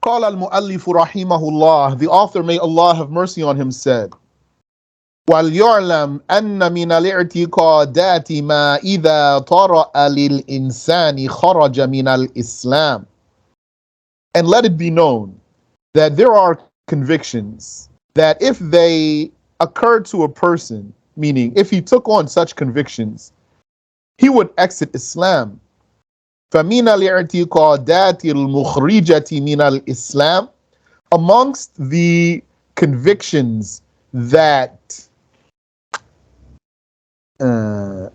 قال المؤلف رحمه الله, the author, may Allah have mercy on him, said, وَلْيُعْلَمْ أَنَّ مِنَ الْاعْتِقَادَاتِ مَا إِذَا طَرَأَ لِلْإِنسَانِ خَرَجَ مِنَ الْإِسْلَامِ. And let it be known that there are convictions that if they occur to a person, meaning if he took on such convictions, he would exit Islam. فَمِنَ الْاعْتِقَادَاتِ الْمُخْرِجَةِ مِنَ الْإِسْلَامِ, amongst the convictions that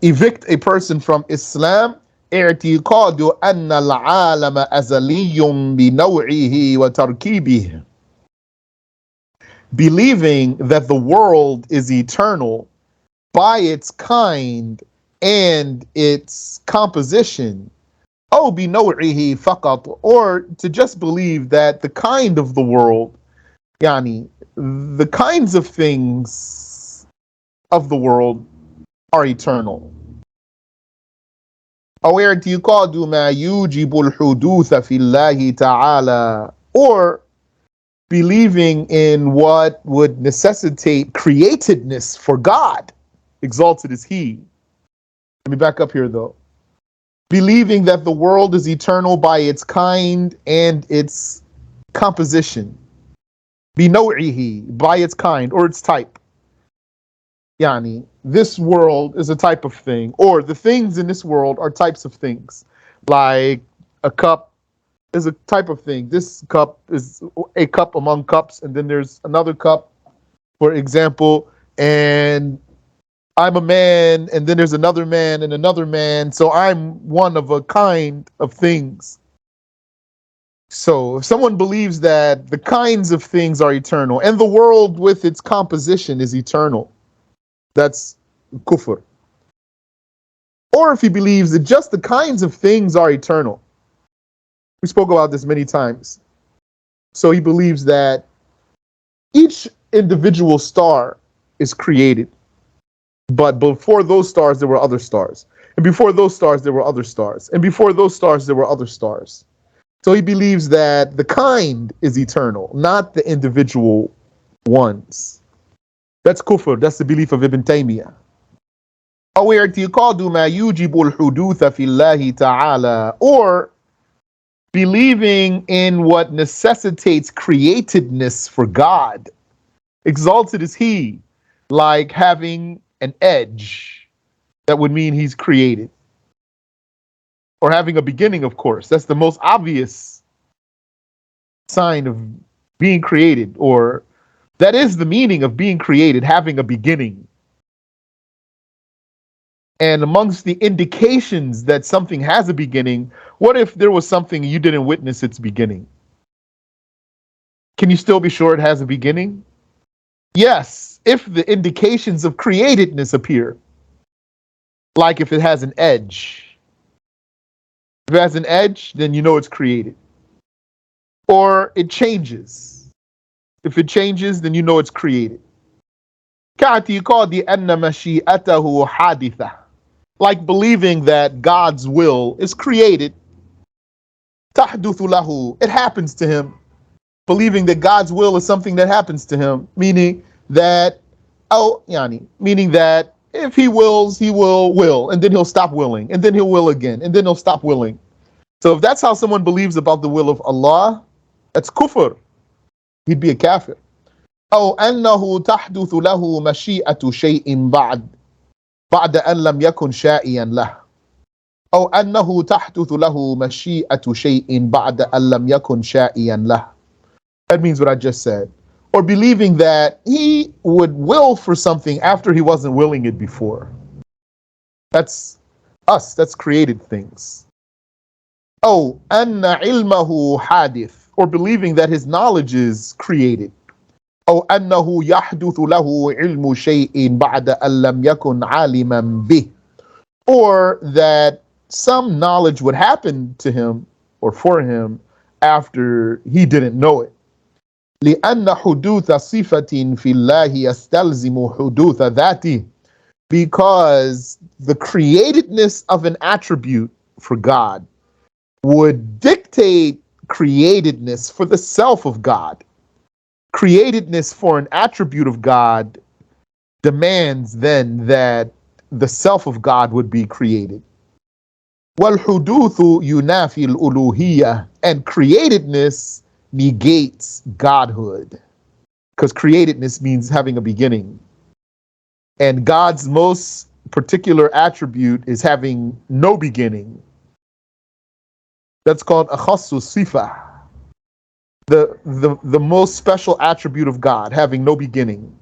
evict a person from Islam, اعتقاد أن العالم أزلي بنوعه وتركيبه, believing that the world is eternal by its kind and its composition. أو بنوعه فقط, or to just believe that the kind of the world, يعني, the kinds of things of the world are eternal. أو اعتقاد ما يوجب الحدوث في الله تعالى, or believing in what would necessitate createdness for God, exalted is He. Let me back up here though. Believing that the world is eternal by its kind and its composition. بنوعه, by its kind or its type. Yani, this world is a type of thing, or the things in this world are types of things. Like a cup is a type of thing. This cup is a cup among cups, and then there's another cup, for example, and I'm a man, and then there's another man and another man, so I'm one of a kind of things. So if someone believes that the kinds of things are eternal, and the world with its composition is eternal, that's kufr. Or if he believes that just the kinds of things are eternal. We spoke about this many times. So he believes that each individual star is created. But before those stars, there were other stars. And before those stars, there were other stars. And before those stars, there were other stars. So he believes that the kind is eternal, not the individual ones. That's kufr. That's the belief of Ibn Taymiyyah. أو اعتقاد ما يوجب الحدوث في الله تعالى, or believing in what necessitates createdness for God. Exalted is He, like having an edge. That would mean He's created. Or having a beginning, of course. That's the most obvious sign of being created, or that is the meaning of being created, having a beginning. And amongst the indications that something has a beginning, what if there was something you didn't witness its beginning? Can you still be sure it has a beginning? Yes, if the indications of createdness appear. Like if it has an edge. If it has an edge, then you know it's created. Or it changes. If it changes, then you know it's created. كاعتقاد أن مشيئته حادثة, like believing that God's will is created. تحدث له, it happens to him. Believing that God's will is something that happens to him, meaning that meaning that if he wills, he will, and then he'll stop willing, and then he'll will again, and then he'll stop willing. So if that's how someone believes about the will of Allah, that's kufr. He'd be a kafir. أو أنه تحدث له مشيئة شيء بعد أن لم يكن شائعا له. أو أنه تحدث له مشيئة شيء بعد أن لم يكن شائعا له. That means what I just said. Or believing that he would will for something after he wasn't willing it before. That's us, that's created things. أو أن علمه حادث, or believing that his knowledge is created. أو أنه يحدث له علم شيء بعد أن لم يكن عالما به, or that some knowledge would happen to him or for him after he didn't know it. لأن حدوث صفة في الله يستلزم حدوث ذاته, because the createdness of an attribute for God would dictate createdness for the self of God. Createdness for an attribute of God demands then that the self of God would be created. وَالْحُدُوثُ يُنَافِي الْأُلُوهِيَّةِ, and createdness negates godhood, because createdness means having a beginning. And God's most particular attribute is having no beginning. That's called akhassu sifa, the most special attribute of God, having no beginning.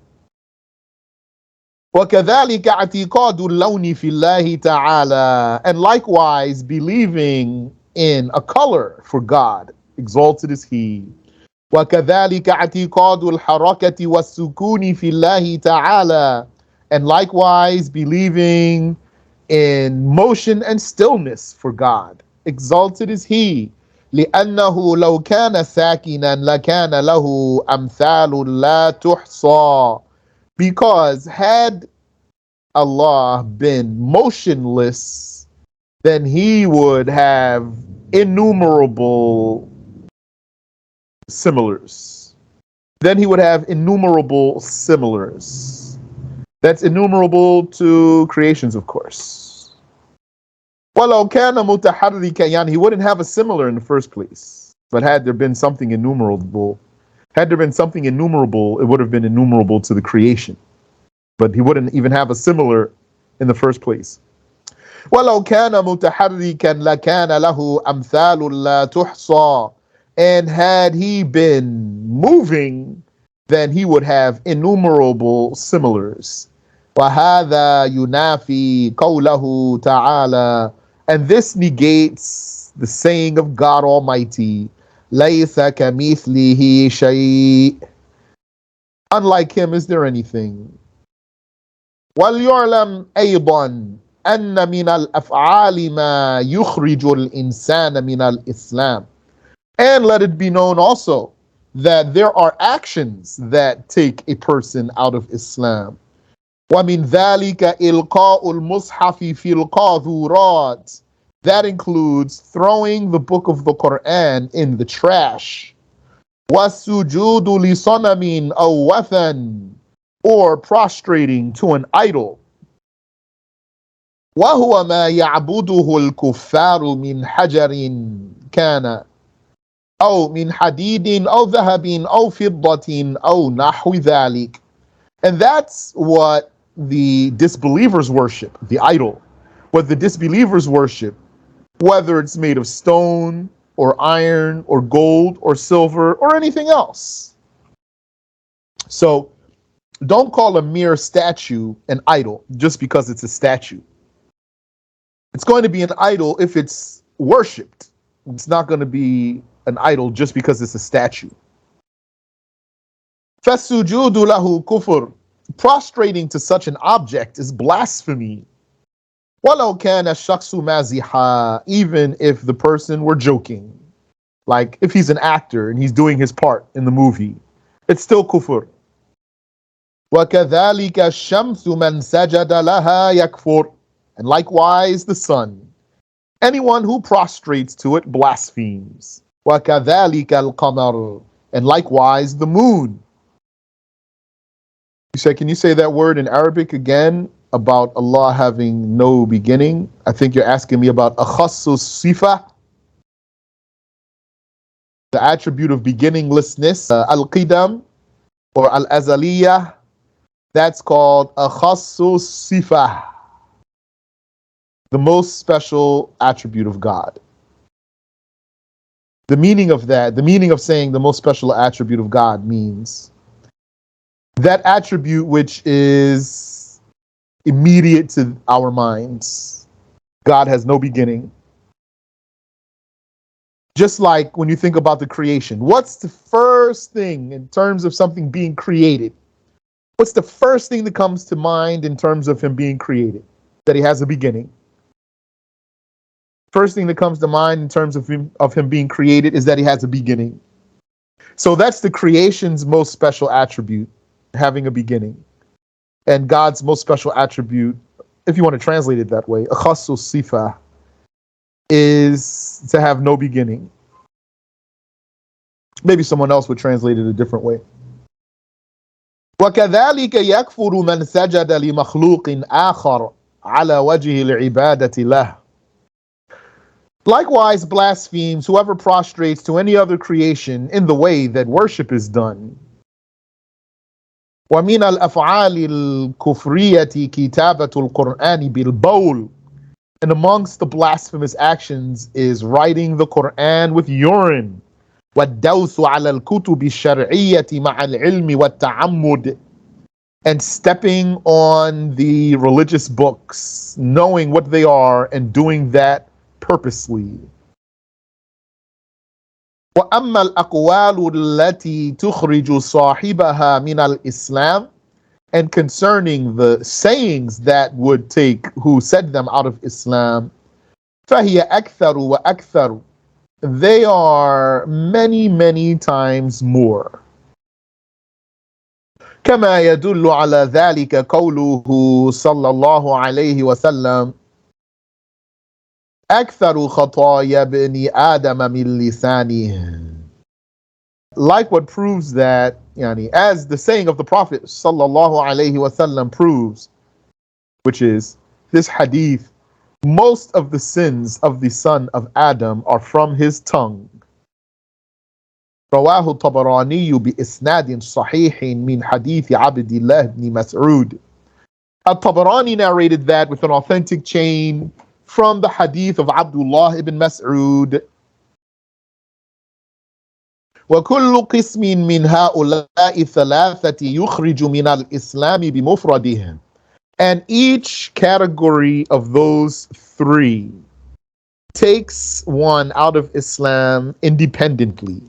وَكَذَلِكَ اعْتِقَادُ اللَّوْنِ فِي اللَّهِ تَعَالَى, and likewise believing in a color for God, exalted is He. وَكَذَلِكَ اعْتِقَادُ الْحَرَكَةِ وَالسُّكُونِ فِي اللَّهِ تَعَالَى, and likewise believing in motion and stillness for God, exalted is He. لأنه لو كان ساكنا لكان له أمثال لا تحصى, because had Allah been motionless, then He would have innumerable similars. Then He would have innumerable similars. That's innumerable to creations, of course. وَلَوْ كَانَ مُتَحَرِّكًا, yani He wouldn't have a similar in the first place. But had there been something innumerable, it would have been innumerable to the creation. But He wouldn't even have a similar in the first place. وَلَوْ كَانَ مُتَحَرِّكًا لَكَانَ لَهُ أَمْثَالٌ لَا تُحْصَى, and had He been moving, then He would have innumerable similars. وَهَذَا يُنَافِي قَوْلَهُ تَعَالَى, and this negates the saying of God Almighty, لَيْسَ كَمِثْلِهِ شَيْءٍ, unlike Him is there anything. وَلْيُعْلَمْ أَيْضًا أَنَّ مِنَ الْأَفْعَالِ مَا يُخْرِجُ الْإِنسَانَ مِنَ الْإِسْلَامِ, and let it be known also that there are actions that take a person out of Islam. وَمِنْ ذَلِكَ إِلْقَاءُ الْمُصْحَفِ فِي الْقَاذُورَاتِ, that includes throwing the book of the Quran in the trash. وَالسُّجُودُ لِصَنَمٍ أَوْ وَثَنٍ, or prostrating to an idol. وَهُوَ مَا يَعْبُدُهُ الْكُفَّارُ مِنْ حَجَرٍ كَانَ أو من حديد أو ذهب أو فضة أو نحو ذلك. And that's what the disbelievers worship, the idol. What the disbelievers worship, whether it's made of stone or iron or gold or silver or anything else. So don't call a mere statue an idol just because it's a statue. It's going to be an idol if it's worshipped. It's not going to be an idol just because it's a statue. فَالسُّجُودُ لَهُ كُفْرٌ, prostrating to such an object is blasphemy. وَلَوْ كَانَ الشَّخْصُ مَازِحًا, even if the person were joking. Like if he's an actor and he's doing his part in the movie, it's still kufr. وَكَذَلِكَ الشَّمْسُ مَنْ سَجَدَ لَهَا يَكْفُرُ, and likewise the sun. Anyone who prostrates to it blasphemes. وَكَذَلِكَ الْقَمَرُ, and likewise the moon. You say, can you say that word in Arabic again about Allah having no beginning? I think you're asking me about akhassu sifa, the attribute of beginninglessness, al-qidam or al-azaliyah. That's called akhassu sifa, the most special attribute of God. The meaning of that, the meaning of saying the most special attribute of God means that attribute which is immediate to our minds. God has no beginning. Just like when you think about the creation, what's the first thing in terms of something being created? What's the first thing that comes to mind in terms of Him being created? That He has a beginning. First thing that comes to mind in terms of him being created is that He has a beginning. So that's the creation's most special attribute, having a beginning. And God's most special attribute, if you want to translate it that way, akhassu sifa, is to have no beginning. Maybe someone else would translate it a different way. وكذلك يكفر من سجد لمخلوق آخر على وجه العبادة له. Likewise blasphemes whoever prostrates to any other creation in the way that worship is done. ومن الأفعال الكفرية كتابة القرآن بالبول. And amongst the blasphemous actions is writing the Quran with urine. والدوث على الكتب الشرعية مع العلم والتعمد. And stepping on the religious books, knowing what they are and doing that purposely. وأما الأقوال التي تخرج صاحبها من الإسلام. And concerning the sayings that would take who said them out of Islam, فهي أكثر وأكثر. They are many, many times more. كما يدل على ذلك قوله صلى الله عليه وسلم أكثر خطايا ابن آدم من لسانه. Like what proves that, as the saying of the Prophet sallallahu alaihi wasallam proves, which is this hadith, most of the sins of the son of Adam are from his tongue. رواه الطبراني بإسناد صحيح من حديث عبد الله بن مسعود. Al-Tabarani narrated that with an authentic chain from the hadith of Abdullah ibn Mas'ud. وكل قسم من هؤلاء الثلاثة يخرج من الإسلام بمفرده. And each category of those three takes one out of Islam independently.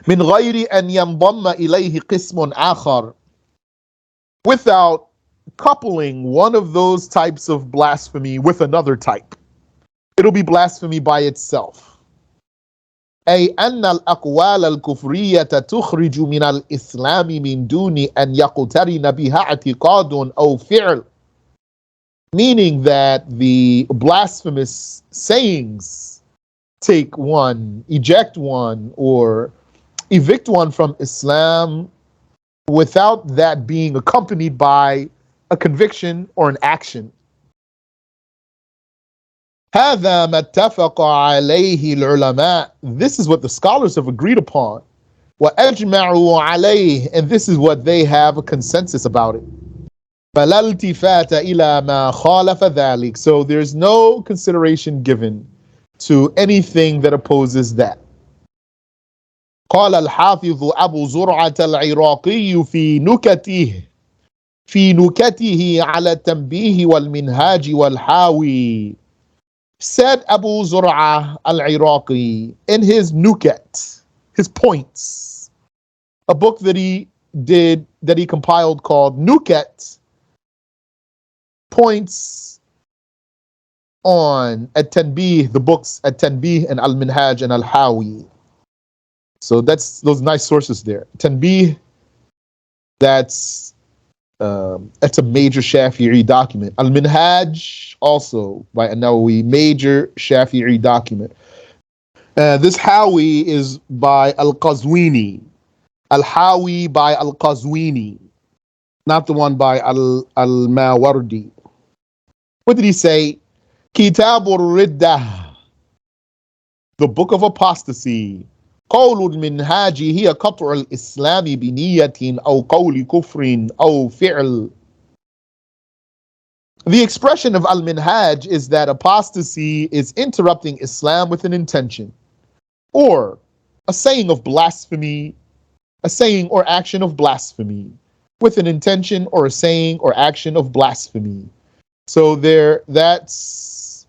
من غير أن ينضم إليه قسم آخر. Without coupling one of those types of blasphemy with another type. It'll be blasphemy by itself. أي أن الأقوال الكفرية تخرج من الإسلام من دون أن يقترن بها اعتقاد أو فعل. Meaning that the blasphemous sayings take one, eject one, or evict one from Islam without that being accompanied by a conviction or an action. هذا ما اتفق عليه العلماء. This is what the scholars have agreed upon. وأجمعوا عليه. And this is what they have a consensus about it. فلا التفات إلى ما خالف ذلك. So there's no consideration given to anything that opposes that. قال الحافظ أبو زرعة العراقي في نكته على التنبيه والمنهاج والحاوي. Said Abu Zur'ah al-Iraqi in his Nukat, his points, a book that he compiled called Nukat, points on At-Tanbih, the books At-Tanbih and Al-Minhaj and Al-Hawi. So that's those nice sources there. Tanbih, that's a major Shafi'i document. Al-Minhaj, also by An-Nawawi, major Shafi'i document. This Hawi is by Al-Qazwini. Al-Hawi by Al-Qazwini, not the one by Al-Mawardi. What did he say? Kitabur Riddah, the book of apostasy. قول المنهاج هي قطع الإسلام بنية أو قول كفر أو فعل. The expression of al-minhaj is that apostasy is interrupting Islam with an intention, or a saying of blasphemy, a saying or action of blasphemy, with an intention or a saying or action of blasphemy. So that's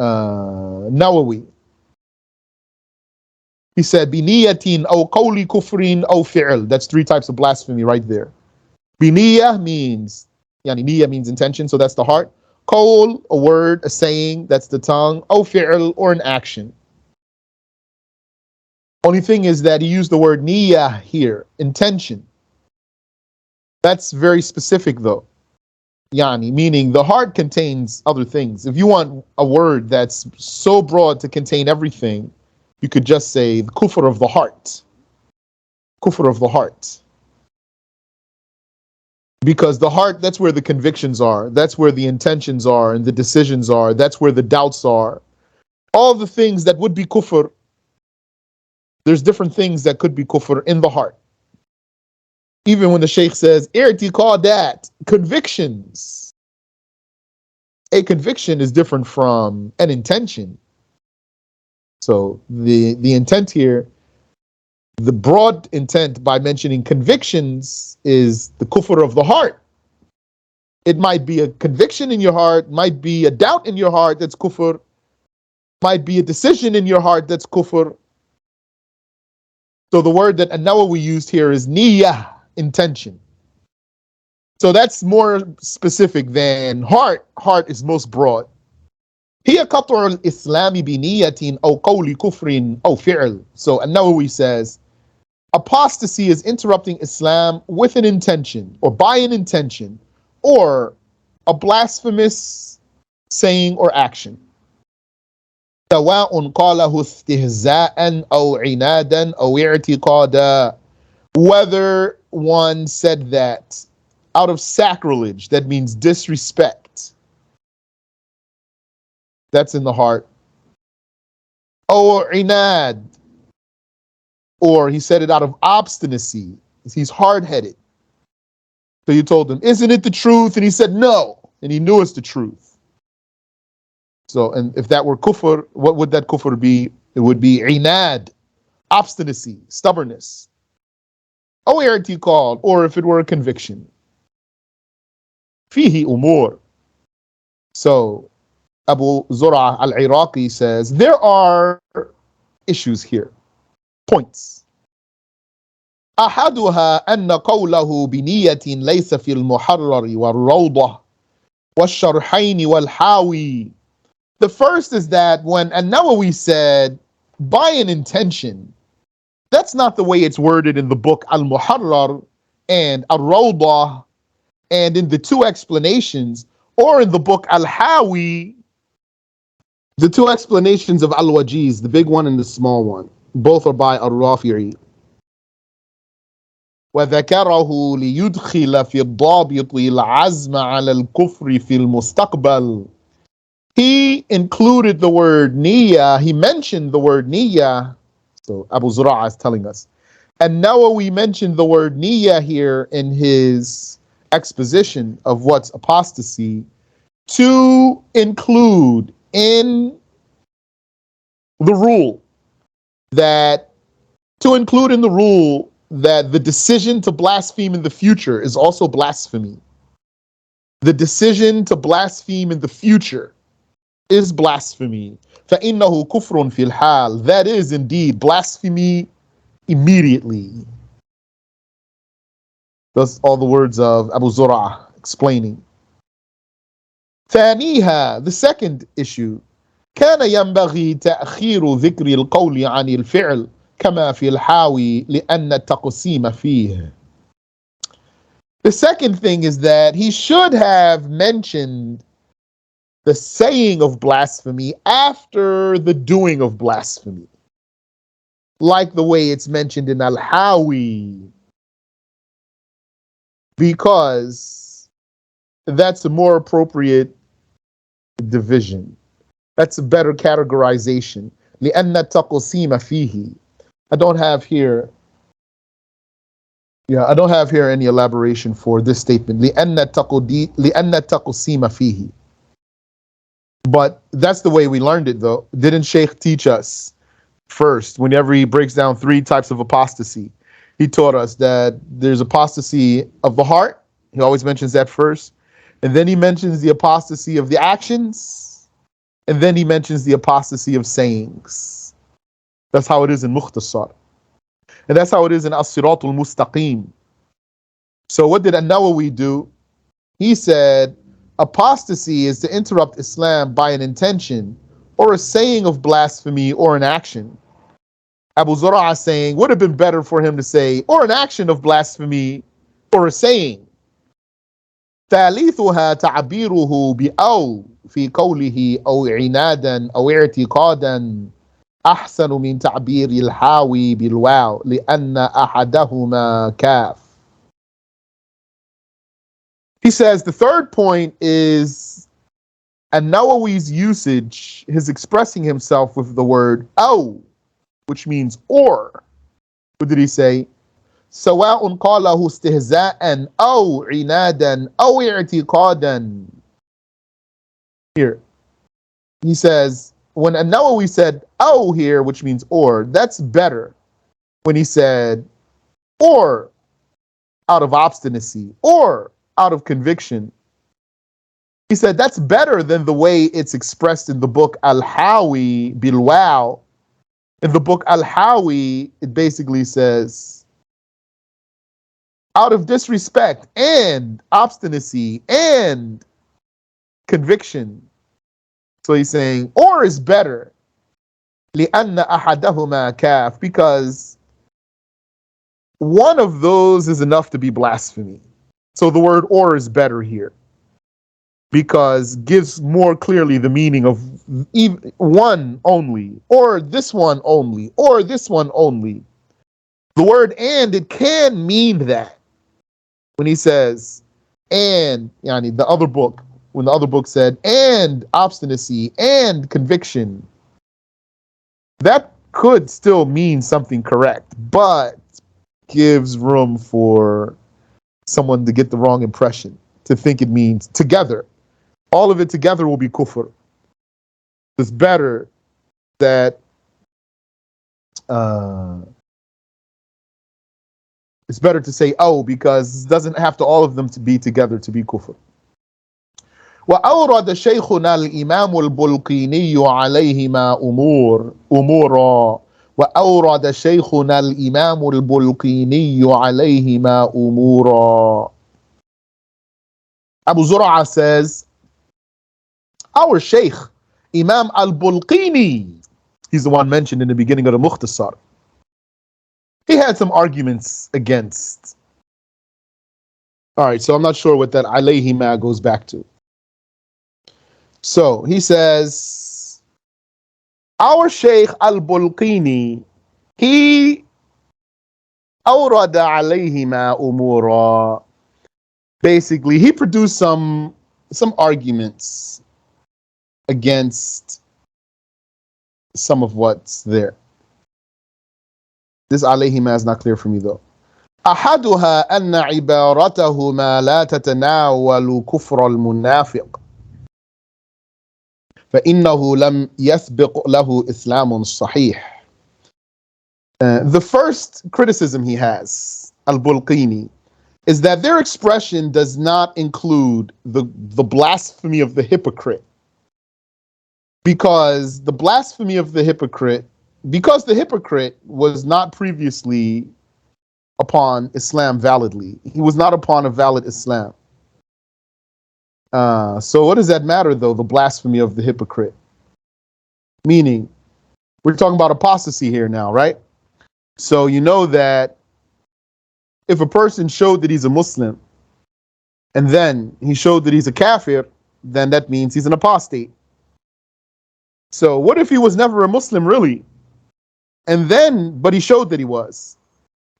Nawawi. He said, biniyatin aw qawli kufrin aw fi'l. That's three types of blasphemy right there. Biniyah means, niyah means intention, so that's the heart. Qawl, a word, a saying, that's the tongue. Aw fi'l, or an action. Only thing is that he used the word niyah here, intention. That's very specific though. Yani, meaning the heart contains other things. If you want a word that's so broad to contain everything, you could just say the kufr of the heart. Kufr of the heart. Because the heart, that's where the convictions are. That's where the intentions are and the decisions are. That's where the doubts are. All the things that would be kufr, there's different things that could be kufr in the heart. Even when the Shaykh says, i'tiqadat, convictions. A conviction is different from an intention. So the intent here, the broad intent by mentioning convictions is the kufr of the heart. It might be a conviction in your heart, might be a doubt in your heart that's kufr, might be a decision in your heart that's kufr. So the word that An-Nawawi used here is niyyah, intention. So that's more specific than heart. Heart is most broad. هي قطع الإسلام بنية أو قول كفر أو فعل. So An-Nawawi says, apostasy is interrupting Islam with an intention or by an intention or a blasphemous saying or action. سواء قاله استهزاء أو عنادا أو اعتقادا. Whether one said that out of sacrilege, that means disrespect. That's in the heart. Or inad, or he said it out of obstinacy. He's hard-headed. So you told him, isn't it the truth? And he said no, and he knew it's the truth. So, and if that were kufr, what would that kufr be? It would be inad, obstinacy, stubbornness. Or if it were a conviction. Fihi umur. So Abu Zur'a al-Iraqi says, there are issues here, points. أحدها أن قوله بنية ليس في المحرر والروضة والشرحين والحاوي. The first is that when An-Nawawi said by an intention, that's not the way it's worded in the book Al-Muharrar and Al-Rawdah and in the two explanations, or in the book Al-Hawi, the two explanations of Al-Wajiz, the big one and the small one. Both are by Al-Rafi'i. وذكره ليدخل في الضابط العزم على الكفر في المستقبل. He included the word niyyah, he mentioned the word niyyah. So Abu Zur'a is telling us. And Nawawi mentioned the word niyyah here in his exposition of what's apostasy to include in the rule that the decision to blaspheme in the future is also blasphemy. The decision to blaspheme in the future is blasphemy. فَإِنَّهُ كُفْرٌ فِي الْحَالِ. That is indeed blasphemy immediately. That's all the words of Abu Zur'a explaining. ثانيها, the second issue, كان ينبغي تأخير ذكر القول عن الفعل كما في الحاوي لأن التقسيم فيه. The second thing is that he should have mentioned the saying of blasphemy after the doing of blasphemy, like the way it's mentioned in Al-Hawi, because that's a more appropriate division. That's a better categorization. لأن التقسيم فيه. I don't have here any elaboration for this statement. لأن التقسيم فيه. But that's the way we learned it, though. Didn't Shaykh teach us first, whenever he breaks down three types of apostasy, he taught us that there's apostasy of the heart. He always mentions that first. And then he mentions the apostasy of the actions. And then he mentions the apostasy of sayings. That's how it is in Mukhtasar. And that's how it is in As-Siratul Mustaqim. So what did An-Nawawi do? He said, apostasy is to interrupt Islam by an intention or a saying of blasphemy or an action. Abu Zur'a saying, would have been better for him to say, or an action of blasphemy or a saying. ثالثها تعبيره بأو في قوله أو عنادا أو اعتقادا أحسن من تعبير الحاوي بالواو لأن أحدهما كاف. He says the third point is An-Nawawi's usage, his expressing himself with the word أو, which means or. What did he say? سواء قاله استهزاء أو عنادا أو اعتقادا. Here, he says, when An-Nawawi said "oh" here, which means or, that's better. When he said or out of obstinacy or out of conviction, he said that's better than the way it's expressed in the book Al-Hawi Bilwaw. In the book Al-Hawi, it basically says out of disrespect and obstinacy and conviction. So he's saying or is better. لأن أحدهما كاف, because one of those is enough to be blasphemy. So the word or is better here because gives more clearly the meaning of one only, or this one only, or this one only. The word and, it can mean that. When he says and, yani the other book, when the other book said and obstinacy and conviction, that could still mean something correct, but gives room for someone to get the wrong impression, to think it means together. All of it together will be kufr. It's better that it's better to say oh, because it doesn't have to all of them to be together to be kufr. وأورد شيخنا الإمام البلقيني عليهما أمورا وأورد شيخنا الإمام البلقيني عليهما أمورا. Abu Zur'a says, our Shaykh, Imam al-Bulqini, he's the one mentioned in the beginning of the Mukhtasar. He had some arguments against. All right, so I'm not sure what that alayhima goes back to. So he says, our Shaykh al-Bulqini, he أورد عليهما أمورا. Basically, he produced some arguments against some of what's there. This alayhima is not clear for me though. أحدها أن عبارتهما لا تتناول كفر المنافق فإنه لم يسبق له إسلام صحيح. The first criticism he has, al-Bulqini, is that their expression does not include the blasphemy of the hypocrite. Because the blasphemy of the hypocrite, because the hypocrite was not previously upon Islam validly. He was not upon a valid Islam. So what does that matter though, the blasphemy of the hypocrite? Meaning, we're talking about apostasy here now, right? So you know that if a person showed that he's a Muslim and then he showed that he's a kafir, then that means he's an apostate. So what if he was never a Muslim really? And then, but he showed that he was.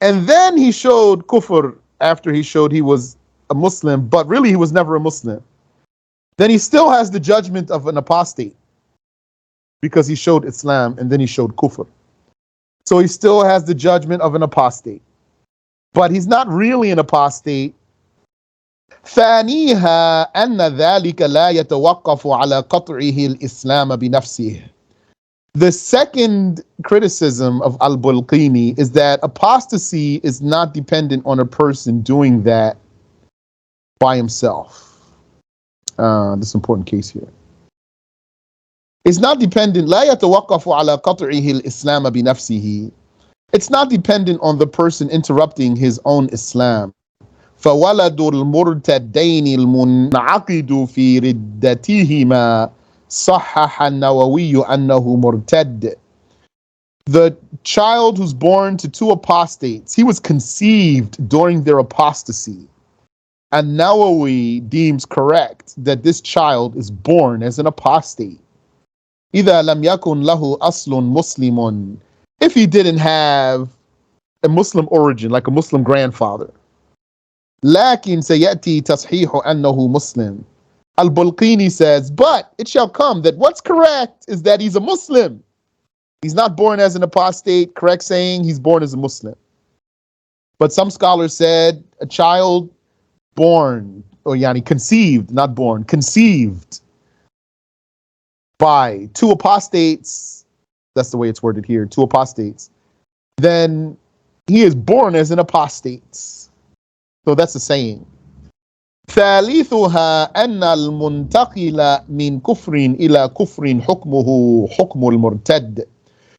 And then he showed kufr after he showed he was a Muslim, but really he was never a Muslim. Then he still has the judgment of an apostate because he showed Islam and then he showed kufr. So he still has the judgment of an apostate. But he's not really an apostate. ثانيها أن ذلك لا يتوقف على قطعه الإسلام بنفسه. The second criticism of al-Bulqini is that apostasy is not dependent on a person doing that by himself. This is an important case here. It's not dependent. لا يتوقف على قطعه الإسلام بنفسه. It's not dependent on the person interrupting his own Islam. فولد المرتدين المنعقد في ردتهما صحح النووي أنه مرتد. The child who's born to two apostates, he was conceived during their apostasy. An-Nawawi deems correct that this child is born as an apostate. إِذَا لَمْ يَكُنْ لَهُ أَصْلٌ مُسْلِمٌ, if he didn't have a Muslim origin, like a Muslim grandfather. لكن سيأتي تصحيح أنه Muslim. Al-Bulqini says, but it shall come that what's correct is that he's a Muslim. He's not born as an apostate, correct saying he's born as a Muslim. But some scholars said a child born, or yani conceived, not born, conceived by two apostates, that's the way it's worded here, two apostates, then he is born as an apostate. So that's the saying. ثالثها أن المنتقل من كفر إلى كفر حكمه حكم المرتد.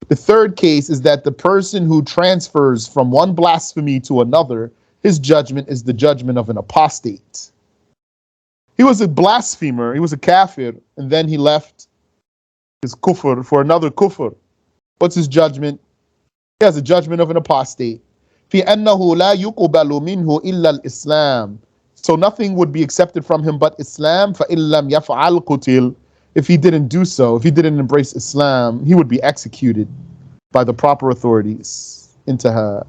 The third case is that the person who transfers from one blasphemy to another, his judgment is the judgment of an apostate. He was a blasphemer, he was a kafir, and then he left his kufr for another kufr. What's his judgment? He has a judgment of an apostate. في أنه لا يقبل منه إلا الإسلام. So nothing would be accepted from him but Islam. فإن لم يفعل قتل. If he didn't do so, if he didn't embrace Islam, he would be executed by the proper authorities. انتهى.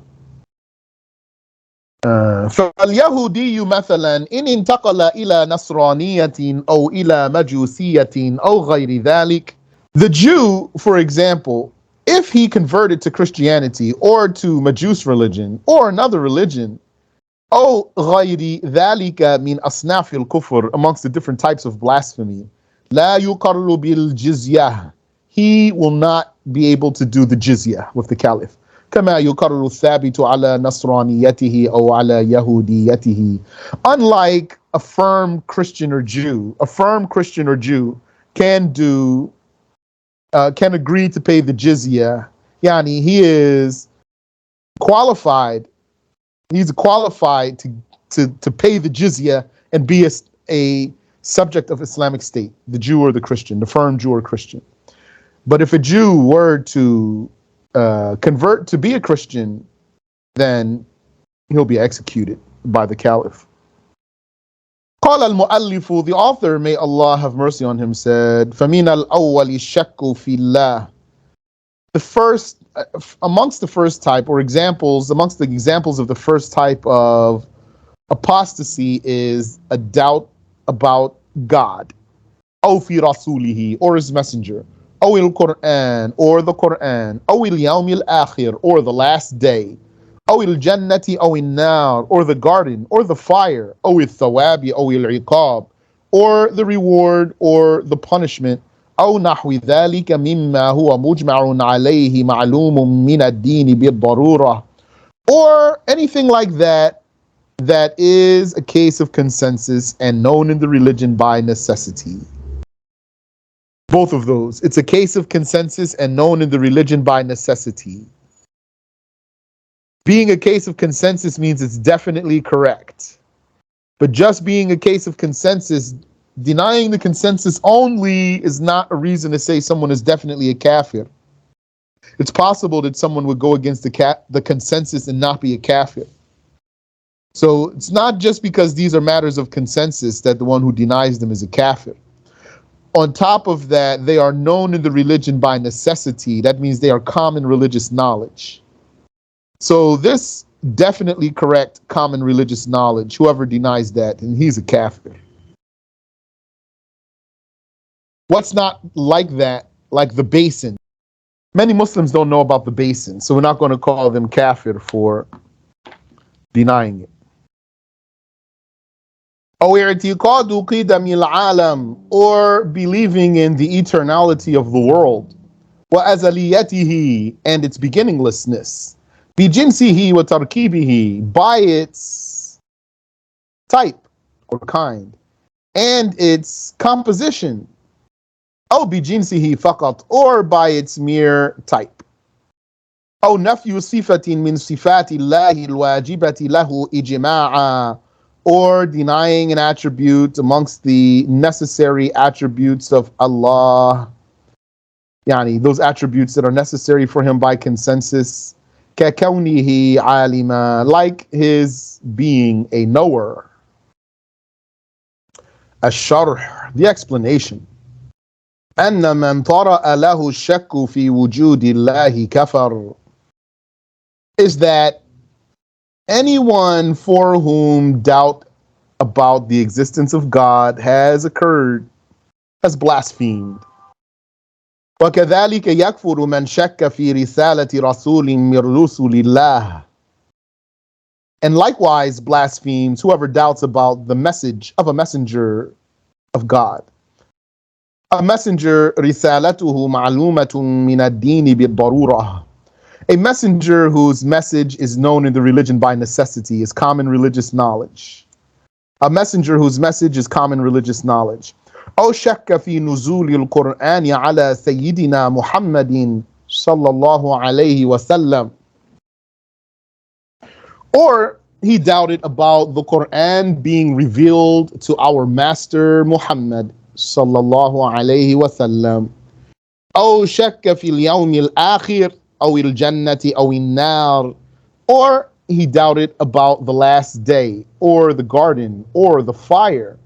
فاليهودي مثلا إن انتقل إلى نصرانية أو إلى مجوسية أو غير ذلك. The Jew, for example, if he converted to Christianity or to Majus religion or another religion, أو غير ذلك من أصناف الكفر, amongst the different types of blasphemy, لا يقر بالجزية, he will not be able to do the jizya with the caliph. كما يقر الثابت على نصرانيته أو على يهوديته. Unlike a firm Christian or Jew, a firm Christian or Jew can agree to pay the jizya. Yani he is qualified. He's qualified to pay the jizya and be a subject of Islamic State, the Jew or the Christian, the firm Jew or Christian. But if a Jew were to convert to be a Christian, then he'll be executed by the caliph. قال المؤلف, the author, may Allah have mercy on him, said, فَمِنَ الْأَوَّلِ الشَّكُّ فِي اللَّهِ. The first, amongst the first type, or examples, amongst the examples of the first type of apostasy is a doubt about God, أو في رسوله, or his messenger, أو القرآن, or the Quran, أو اليوم الآخر, or the last day, أو الجنة أو النار, or the garden, or the fire, أو الثواب أو العقاب, or the reward, or the punishment, أو نحو ذلك مما هو مجمع عليه معلوم من الدين بالضرورة, or anything like that that is a case of consensus and known in the religion by necessity. Both of those. It's a case of consensus and known in the religion by necessity. Being a case of consensus means it's definitely correct. But just being a case of consensus, denying the consensus only is not a reason to say someone is definitely a kafir. It's possible that someone would go against the consensus and not be a kafir. So it's not just because these are matters of consensus that the one who denies them is a kafir. On top of that, they are known in the religion by necessity. That means they are common religious knowledge. So this definitely correct common religious knowledge. Whoever denies that, and he's a kafir. What's not like that? Like the basin. Many Muslims don't know about the basin, so we're not going to call them kafir for denying it. أو اعتقاد قدم العالم, or believing in the eternality of the world, وأزليته, and its beginninglessness, بجنسه وتركيبه, by its type or kind, and its composition, أو بجنسه فقط, or by its mere type, أو نفي صفة من صفات الله الواجبة له إجماعا, or denying an attribute amongst the necessary attributes of Allah, yani those attributes that are necessary for him by consensus, كَكَوْنِهِ عَالِمًا, like his being a knower. الشرح, the explanation. أن من طرأ له الشك في وجود الله كفر, is that anyone for whom doubt about the existence of God has occurred has blasphemed. وكذلك يكفر من شك في رسالة رسول من رسل الله. And likewise blasphemes whoever doubts about the message of a messenger of God. A messenger, رسالته معلومة من الدين بالضرورة. A messenger whose message is known in the religion by necessity, is common religious knowledge. A messenger whose message is common religious knowledge. أو شك في نزول القرآن على سيدنا محمد صلى الله عليه وسلم. Or he doubted about the Quran being revealed to our master Muhammad صلى الله عليه وسلم. أو شك في اليوم الآخر أو الجنة أو النار. Or he doubted about the last day or the garden or the fire.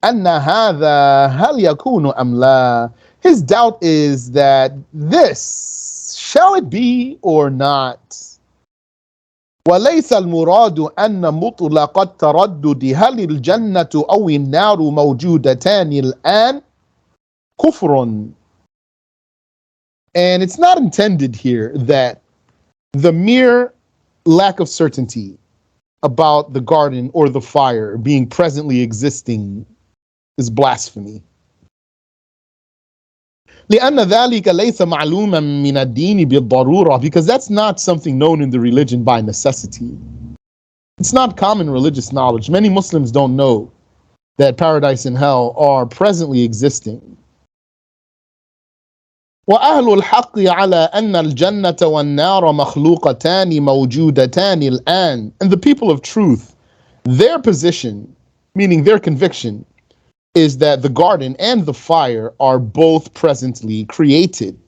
أن هذا هل يكون أم لا. His doubt is that this, shall it be or not? وليس المراد أن مطلق التردد هل الجنة أو النار موجودتان الآن كفر. And it's not intended here that the mere lack of certainty about the garden or the fire being presently existing is blasphemy. لأن ذلك ليس معلوما من الدين بالضرورة, because that's not something known in the religion by necessity. It's not common religious knowledge. Many Muslims don't know that paradise and hell are presently existing. وأهل الحق على أن الجنة والنار مخلوقتان موجودتان الآن. And the people of truth, their position, meaning their conviction, is that the garden and the fire are both presently created.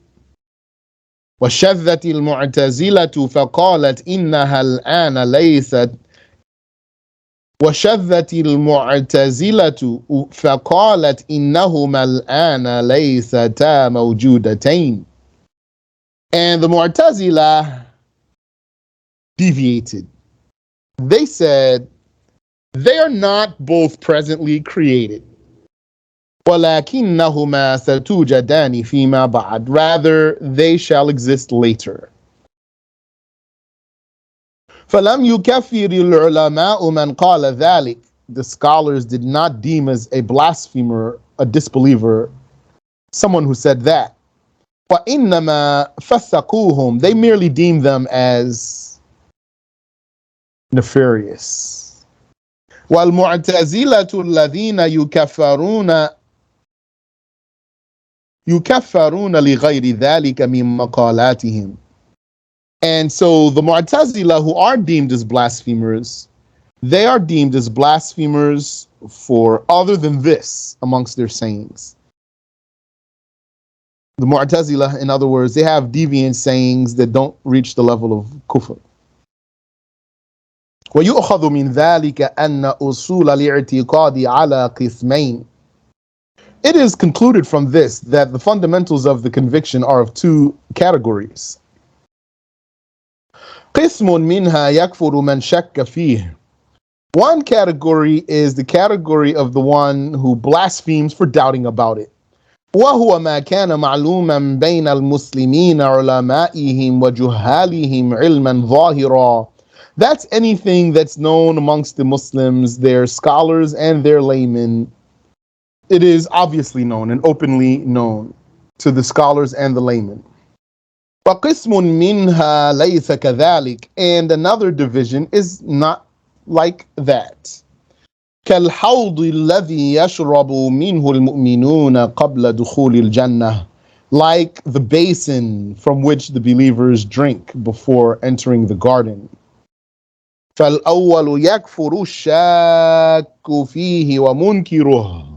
وشذت المعتزلة فقالت إنها الآن ليست. وشذت المعتزلة فقالت إنهما الآن ليستا موجودتين. And the Mu'tazila deviated. They said they are not both presently created. ولكنهما ستوجدان فيما بعد. Rather, they shall exist later. فلم يكفر العلماء من قال ذلك. The scholars did not deem as a blasphemer, a disbeliever, someone who said that. وإنما فسقوهم. They merely deemed them as nefarious. والمعتزلة الذين يكفرون لغير ذلك من مقالاتهم. And so the Mu'tazila, who are deemed as blasphemers, they are deemed as blasphemers for other than this amongst their sayings. The Mu'tazila, in other words, they have deviant sayings that don't reach the level of kufr. ويؤخذ من ذلك أن أصول الاعتقاد على قسمين. It is concluded from this that the fundamentals of the conviction are of two categories. قسم منها يكفر من شك فيه. One category is the category of the one who blasphemes for doubting about it. وهو ما كان معلوما بين المسلمين علمائهم وجهالهم علما ظاهرا. That's anything that's known amongst the Muslims, their scholars and their laymen. It is obviously known and openly known to the scholars and the laymen. وَقِسْمٌ مِّنْهَا لَيْسَ كَذَلِكَ. And another division is not like that. كَالْحَوْضِ الَّذِي يَشْرَبُ مِنْهُ الْمُؤْمِنُونَ قَبْلَ دُخُولِ الْجَنَّةِ. Like the basin from which the believers drink before entering the garden. فَالْأَوَّلُ يَكْفُرُ الشَّاكُّ فِيهِ وَمُنْكِرُهُ.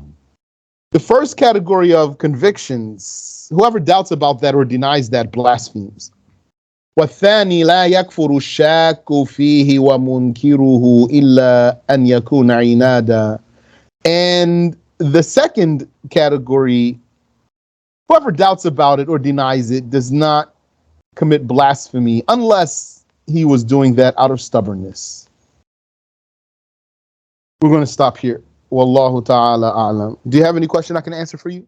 The first category of convictions, whoever doubts about that or denies that blasphemes. وَالثَّانِي لَا يَكْفُرُ الشَّاكُّ فِيهِ وَمُنْكِرُهُ إِلَّا أَنْ يَكُونَ عِنَادًا. And the second category, whoever doubts about it or denies it does not commit blasphemy unless he was doing that out of stubbornness. We're going to stop here. Wallahu ta'ala a'lam. Do you have any question I can answer for you?